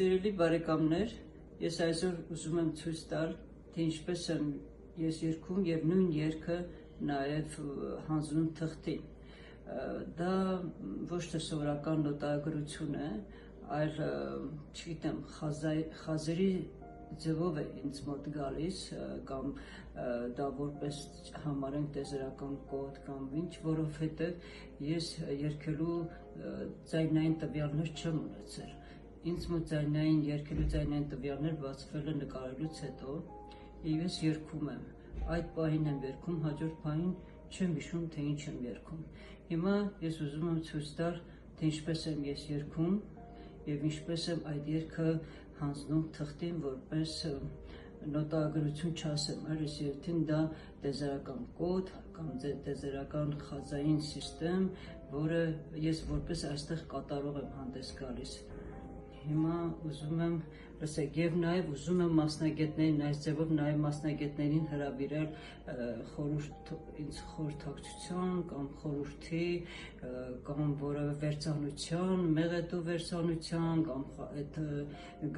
Սիրելի բարեկամներ, ես այսօր ուզում եմ ցույց տալ, թե ինչպես եմ ես երգում եւ նույն երգը նաեւ հանձնում թղթին։ Դա ոչ թե սովորական նոտագրություն է, այլ չգիտեմ, խազերի ձևով է ինձ մոտ գալիս կամ դա որպես համարենք տեզերական կոդ կամ ինչ, որովհետեւ ես երգելու ձայնային տվյալներ չեմ ունեցել։ Ինձ մոտ երգելու ձայնային տվյալներ բացվել է նկարելուց հետո եւ ես երգում եմ։ Այդ պահին եմ երգում, հաջորդ պահին չեմ հիշում, թե ինչ եմ երգում։ Հիմա ես ուզում եմ ցույց տալ, թե ինչպես եմ ես երգում եւ ինչպես եմ այդ երգը հանձնում թղթին, որպես նոտագրություն չասեմ, այլ ես երթին դա տեզերական կոդ կամ տեզերական խազային սիստեմ, որը ես որպես այստեղ կատարող եմ հանդես գալիս։ Հիմա ուզում եմ լսեք եւ նաեւ ուզում եմ մասնագետներին այս ձևով նաեւ մասնագետներին հրավիրել ինձ խորհրդակցության կամ խորհրդի կամ որևէ վերցանության, մեղեդու վերցանության կամ այդ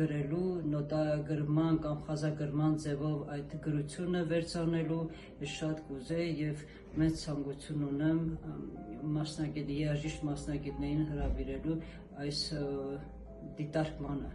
գրելու նոտագրման կամ խազագրման ձևով այդ գրությունը վերցանելու ես շատ կուզեի եւ մեծ ցանկություն ունեմ երաժիշտ մասնագետներին հրավիրելու այս դիտարկմանը։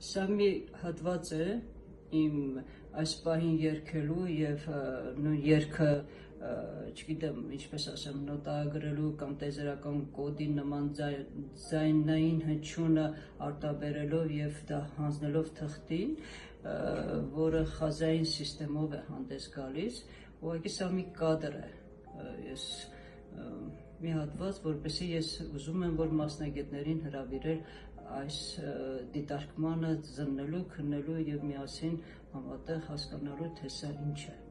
Սա մի հատված է իմ այս պահին երգելու եւ նույն երգը, չգիտեմ, ինչպես ասեմ, նոտագրելու կամ տեզերական կոդի նման ձայնային հնչյունը արտաբերելով եւ դա հանձնելով թղթին, որը խազային սիստեմով է հանդես գալիս, ուղղակի սա մի կադր է, ես մի հատված, որպեսզի ես ուզում եմ, որ մասնագետներին հրավիրել այս դիտարկմանը զննելու, քննելու եւ միասին համատեղ հասկանալու, թե սա ինչ է։